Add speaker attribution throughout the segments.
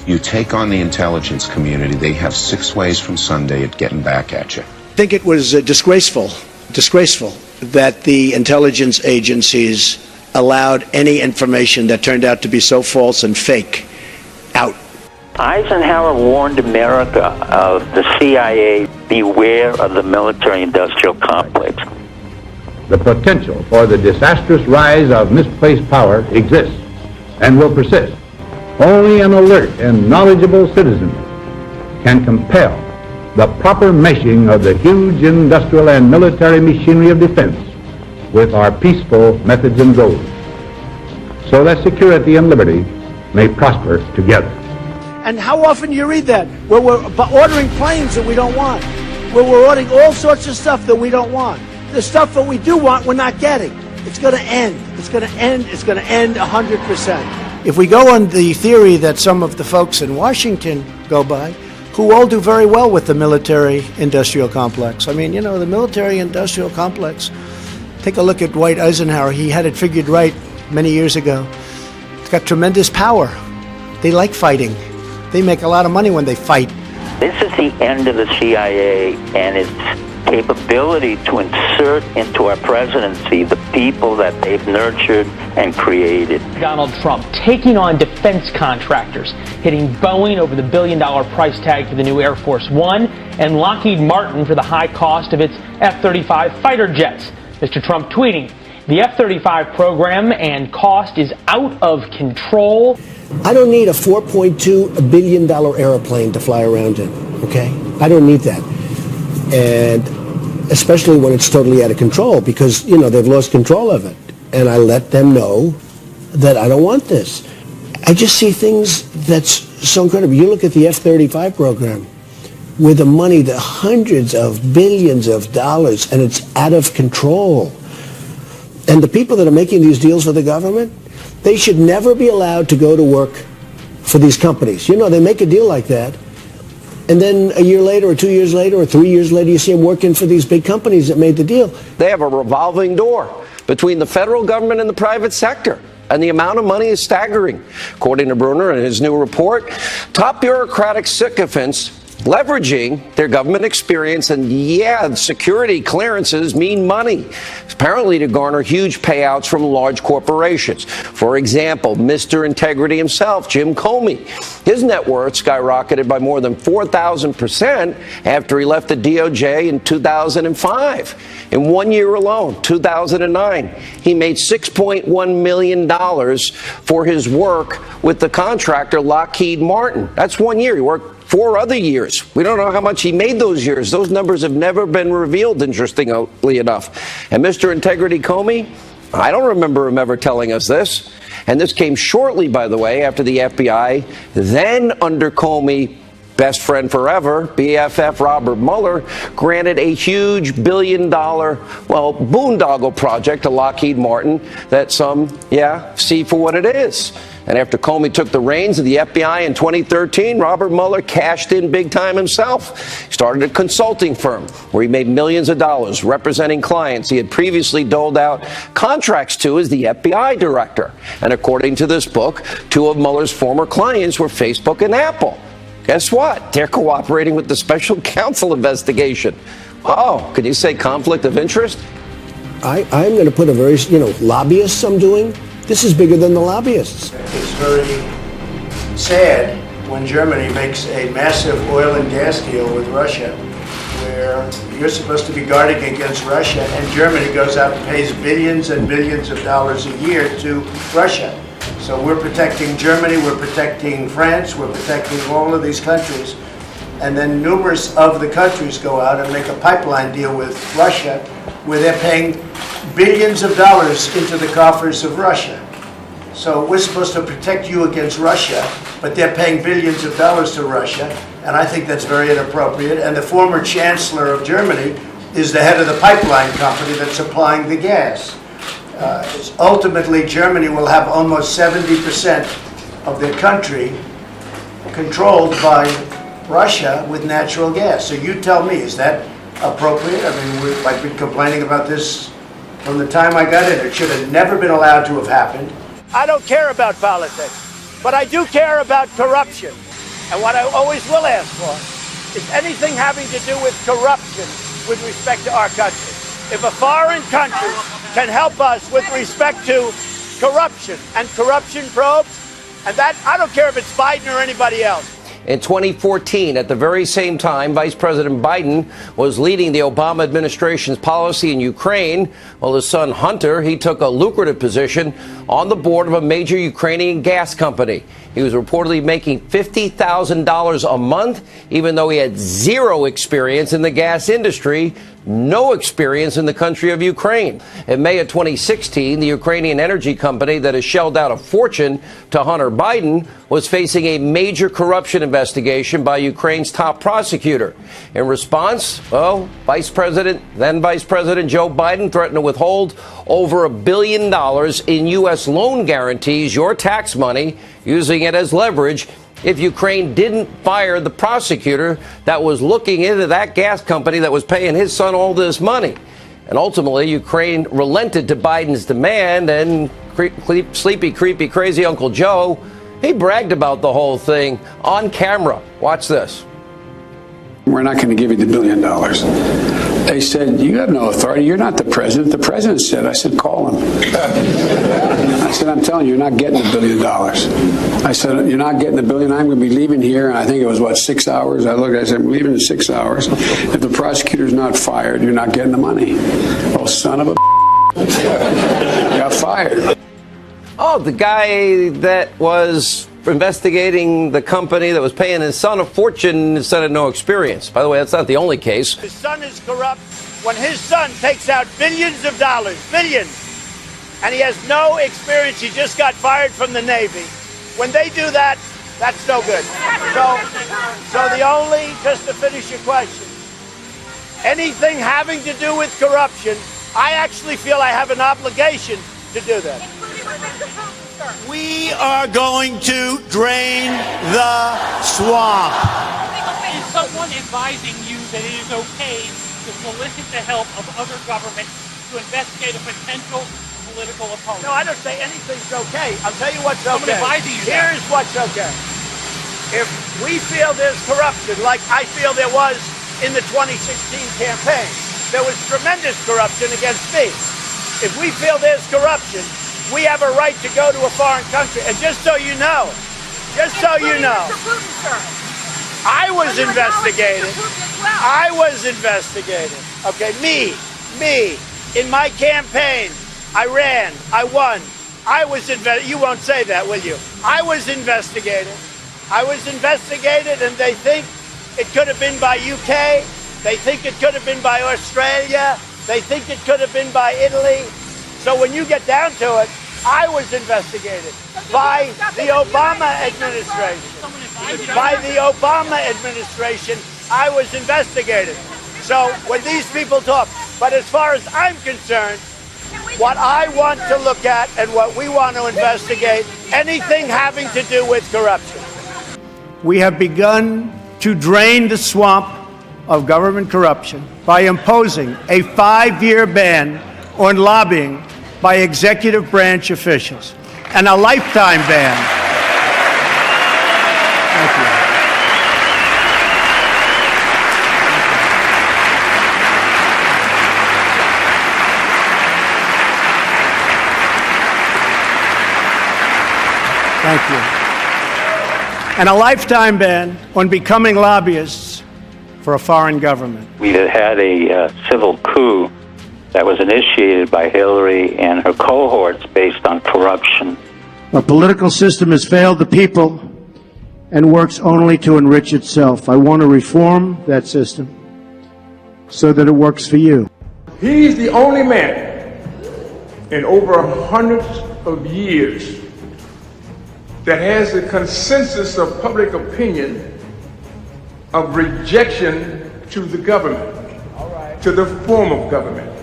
Speaker 1: You take on the intelligence community, they have 6 ways from Sunday at getting back at you.
Speaker 2: I think it was disgraceful that the intelligence agencies allowed any information that turned out to be so false and fake out.
Speaker 3: Eisenhower warned America of the CIA, beware of the military-industrial complex.
Speaker 4: The potential for the disastrous rise of misplaced power exists and will persist. Only an alert and knowledgeable citizen can compel the proper meshing of the huge industrial and military machinery of defense with our peaceful methods and goals, so that security and liberty may prosper together.
Speaker 2: And how often do you read that? Where we're ordering planes that we don't want. Where we're ordering all sorts of stuff that we don't want. The stuff that we do want, we're not getting. It's going to end. It's going to end. It's going to end 100%. If we go on the theory that some of the folks in Washington go by, who all do very well with the military-industrial complex. I mean, you know, the military-industrial complex, take a look at Dwight Eisenhower. He had it figured right many years ago. It's got tremendous power. They like fighting. They make a lot of money when they fight.
Speaker 3: This is the end of the CIA and its capability to insert into our presidency the people that they've nurtured and created.
Speaker 5: Donald Trump taking on defense contractors, hitting Boeing over the $1 billion price tag for the new Air Force One, and Lockheed Martin for the high cost of its F-35 fighter jets. Mr. Trump tweeting, the F-35 program and cost is out of control.
Speaker 2: I don't need a $4.2 billion airplane to fly around in, okay? I don't need that. And especially when it's totally out of control, because, you know, they've lost control of it. And I let them know that I don't want this. I just see things that's so incredible. You look at the F-35 program with the money, the hundreds of billions of dollars, and it's out of control. And the people that are making these deals for the government, they should never be allowed to go to work for these companies. You know, they make a deal like that, and then a year later or 2 years later or 3 years later, you see them working for these big companies that made the deal.
Speaker 6: They have a revolving door between the federal government and the private sector, and the amount of money is staggering. According to Brunner in his new report, top bureaucratic sycophants leveraging their government experience, and security clearances mean money, apparently to garner huge payouts from large corporations. For example, Mr. Integrity himself, Jim Comey, his net worth skyrocketed by more than 4,000% after he left the DOJ in 2005. In 1 year alone, 2009, he made $6.1 million for his work with the contractor Lockheed Martin. That's 1 year. He worked 4 other years. We don't know how much he made those years. Those numbers have never been revealed, interestingly enough. And Mr. Integrity Comey, I don't remember him ever telling us this. And this came shortly, by the way, after the FBI, then under Comey, best friend forever, BFF Robert Mueller, granted a huge $1 billion, boondoggle project to Lockheed Martin that some, see for what it is. And after Comey took the reins of the FBI in 2013, Robert Mueller cashed in big time himself. He started a consulting firm where he made millions of dollars representing clients he had previously doled out contracts to as the FBI director. And according to this book, 2 of Mueller's former clients were Facebook and Apple. Guess what? They're cooperating with the special counsel investigation. Oh, could you say conflict of interest?
Speaker 2: I'm going to put a very, lobbyists I'm doing. This is bigger than the lobbyists.
Speaker 7: It's very sad when Germany makes a massive oil and gas deal with Russia, where you're supposed to be guarding against Russia, and Germany goes out and pays billions and billions of dollars a year to Russia. So we're protecting Germany, we're protecting France, we're protecting all of these countries. And then numerous of the countries go out and make a pipeline deal with Russia, where they're paying billions of dollars into the coffers of Russia. So we're supposed to protect you against Russia, but they're paying billions of dollars to Russia, and I think that's very inappropriate. And the former chancellor of Germany is the head of the pipeline company that's supplying the gas. Ultimately, Germany will have almost 70% of their country controlled by Russia with natural gas. So you tell me, is that appropriate? I mean, I've been complaining about this from the time I got in. It should have never been allowed to have happened. I don't care about politics, but I do care about corruption. And what I always will ask for is anything having to do with corruption with respect to our country. If a foreign country can help us with respect to corruption and corruption probes, and that, I don't care if it's Biden or anybody else.
Speaker 6: In 2014, at the very same time, Vice President Biden was leading the Obama administration's policy in Ukraine. Well, his son Hunter, he took a lucrative position on the board of a major Ukrainian gas company. He was reportedly making $50,000 a month, even though he had zero experience in the gas industry, no experience in the country of Ukraine. In May of 2016, the Ukrainian energy company that has shelled out a fortune to Hunter Biden was facing a major corruption investigation by Ukraine's top prosecutor. In response, well, then Vice President Joe Biden threatened to withhold over $1 billion in U.S. loan guarantees, your tax money, using it as leverage if Ukraine didn't fire the prosecutor that was looking into that gas company that was paying his son all this money. And ultimately, Ukraine relented to Biden's demand, and sleepy, creepy, crazy Uncle Joe, he bragged about the whole thing on camera. Watch this.
Speaker 8: We're not going to give you the $1 billion. They said, you have no authority. You're not the president. The president said, I said, call him. I said, I'm telling you, you're not getting the $1 billion. I said, you're not getting the $1 billion. I'm going to be leaving here. And I think it was, 6 hours? I said, I'm leaving in 6 hours. If the prosecutor's not fired, you're not getting the money. Oh, son of a got fired.
Speaker 6: Oh, the guy that was investigating the company that was paying his son a fortune instead of no experience. By the way, that's not the only case.
Speaker 7: His son is corrupt. When his son takes out billions of dollars, billions, and he has no experience, he just got fired from the Navy. When they do that, that's no good. So the only, just to finish your question, anything having to do with corruption, I actually feel I have an obligation to do that. We are going to drain the swamp.
Speaker 9: Is someone advising you that it is okay to solicit the help of other governments to investigate a potential political opponent?
Speaker 7: No, I don't say anything's okay. I'll tell you what's okay.
Speaker 9: Advising you
Speaker 7: Here's what's okay. If we feel there's corruption, like I feel there was in the 2016 campaign, there was tremendous corruption against me. If we feel there's corruption, we have a right to go to a foreign country. And just so you know, I was investigated. I was investigated. Okay, me, in my campaign, I ran, I won. I was investigated. You won't say that, will you? I was investigated. And they think it could have been by UK. They think it could have been by Australia. They think it could have been by Italy. So when you get down to it, I was investigated by the Obama administration. By the Obama administration, I was investigated. So when these people talk, but as far as I'm concerned, what I want to look at and what we want to investigate, anything having to do with corruption.
Speaker 10: We have begun to drain the swamp of government corruption by imposing a 5-year ban on lobbying by executive branch officials and a lifetime ban. Thank you. Thank you. And a lifetime ban on becoming lobbyists for a foreign government.
Speaker 3: We had a civil coup that was initiated by Hillary and her cohorts based on corruption.
Speaker 10: Our political system has failed the people and works only to enrich itself. I want to reform that system so that it works for you.
Speaker 11: He's the only man in over hundreds of years that has a consensus of public opinion of rejection to the government, to the form of government.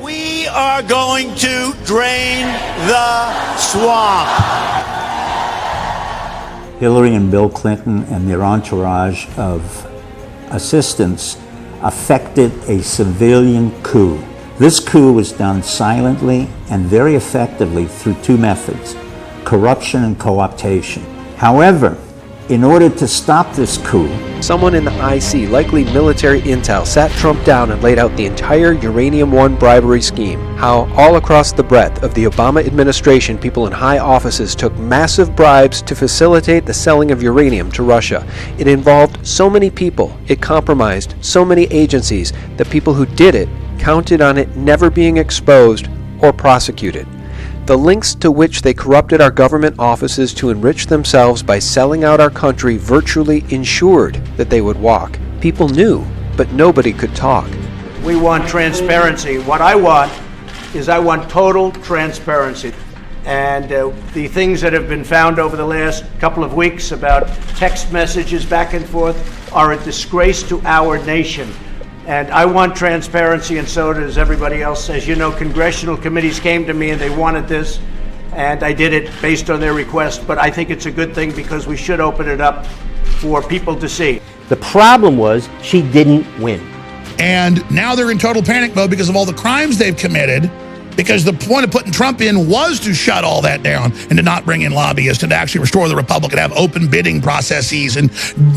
Speaker 7: We are going to drain the swamp.
Speaker 12: Hillary and Bill Clinton and their entourage of assistants effected a civilian coup. This coup was done silently and very effectively through two methods: corruption and co-optation. However, In order to stop this coup,
Speaker 13: someone in the IC, likely military intel, sat Trump down and laid out the entire Uranium One bribery scheme. How all across the breadth of the Obama administration, people in high offices took massive bribes to facilitate the selling of uranium to Russia. It involved so many people, it compromised so many agencies, that people who did it counted on it never being exposed or prosecuted. The lengths to which they corrupted our government offices to enrich themselves by selling out our country virtually ensured that they would walk. People knew, but nobody could talk.
Speaker 10: We want transparency. What I want is total transparency. And the things that have been found over the last couple of weeks about text messages back and forth are a disgrace to our nation. And I want transparency, and so does everybody else. As you know, congressional committees came to me and they wanted this, and I did it based on their request. But I think it's a good thing because we should open it up for people to see.
Speaker 14: The problem was she didn't win.
Speaker 15: And now they're in total panic mode because of all the crimes they've committed, because the point of putting Trump in was to shut all that down and to not bring in lobbyists and to actually restore the republic and have open bidding processes and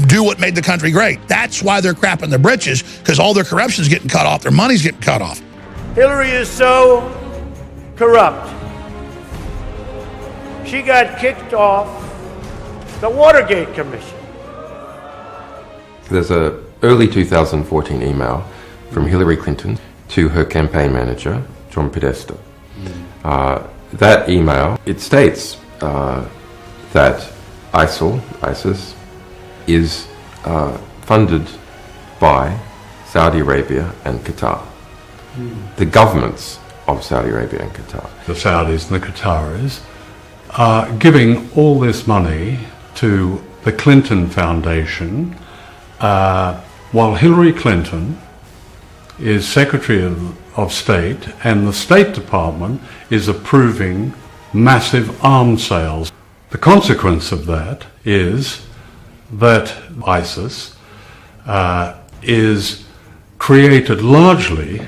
Speaker 15: do what made the country great. That's why they're crapping their britches, because all their corruption's getting cut off, their money's getting cut off.
Speaker 10: Hillary is so corrupt. She got kicked off the Watergate Commission.
Speaker 16: There's a early 2014 email from Hillary Clinton to her campaign manager, John Podesta. That email, it states that ISIS, is funded by Saudi Arabia and Qatar. The governments of Saudi Arabia and Qatar.
Speaker 17: The Saudis and the Qataris are giving all this money to the Clinton Foundation while Hillary Clinton is Secretary of State, and the State Department is approving massive arms sales. The consequence of that is that ISIS is created largely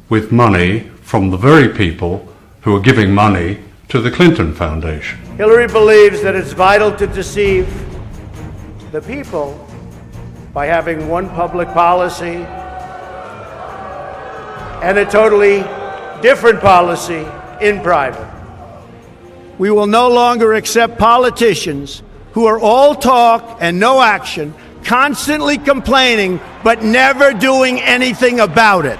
Speaker 17: with money from the very people who are giving money to the Clinton Foundation.
Speaker 10: Hillary believes that it's vital to deceive the people by having one public policy and a totally different policy in private. We will no longer accept politicians who are all talk and no action, constantly complaining but never doing anything about it.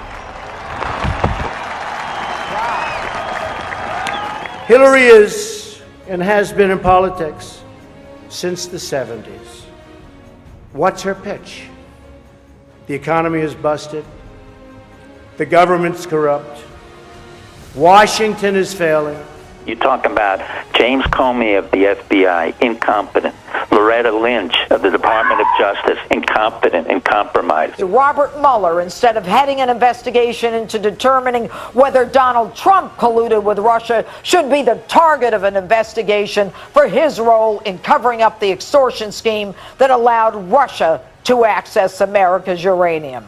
Speaker 10: Hillary is and has been in politics since the 70s. What's her pitch? The economy is busted. The government's corrupt. Washington is failing.
Speaker 3: You're talking about James Comey of the FBI, incompetent. Loretta Lynch of the Department of Justice, incompetent and compromised.
Speaker 18: Robert Mueller, instead of heading an investigation into determining whether Donald Trump colluded with Russia, should be the target of an investigation for his role in covering up the extortion scheme that allowed Russia to access America's uranium.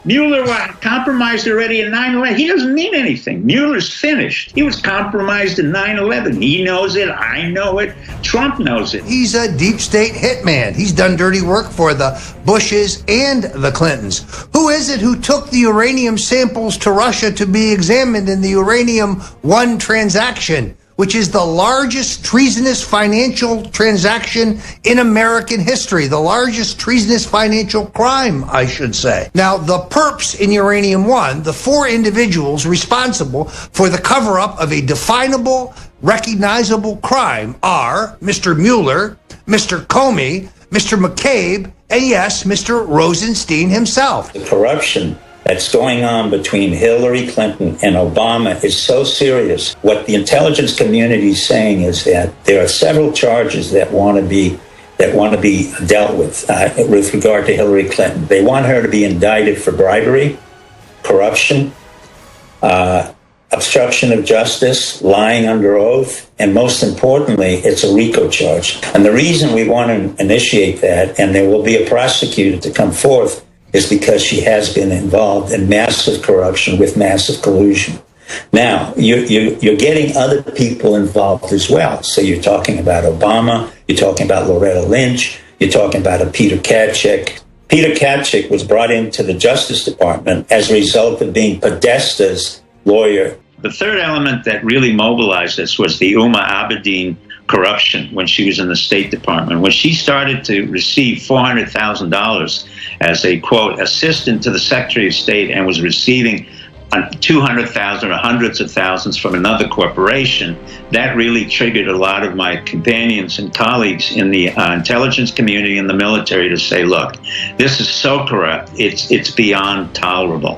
Speaker 19: Mueller compromised already in 9/11. He doesn't mean anything. Mueller's finished. He was compromised in 9/11. He knows it. I know it. Trump knows it.
Speaker 20: He's a deep state hitman. He's done dirty work for the Bushes and the Clintons. Who is it who took the uranium samples to Russia to be examined in the Uranium One transaction, which is the largest treasonous financial transaction in American history, the largest treasonous financial crime, I should say. Now, the perps in Uranium One, the four individuals responsible for the cover-up of a definable, recognizable crime are Mr. Mueller, Mr. Comey, Mr. McCabe, and yes, Mr. Rosenstein himself.
Speaker 19: The corruption that's going on between Hillary Clinton and Obama is so serious. What the intelligence community is saying is that there are several charges that want to be dealt with regard to Hillary Clinton. They want her to be indicted for bribery, corruption, obstruction of justice, lying under oath, and most importantly, it's a RICO charge. And the reason we want to initiate that, and there will be a prosecutor to come forth, is because she has been involved in massive corruption with massive collusion. Now, you're getting other people involved as well. So you're talking about Obama, You're talking about Loretta Lynch. You're talking about a Peter Katchik. Peter Katchik was brought into the Justice Department as a result of being Podesta's lawyer.
Speaker 21: The third element that really mobilized us was the Huma Abedin corruption when she was in the State Department. When she started to receive $400,000 as a, quote, assistant to the Secretary of State and was receiving $200,000 or hundreds of thousands from another corporation, that really triggered a lot of my companions and colleagues in the intelligence community and the military to say, look, this is so corrupt, it's beyond tolerable.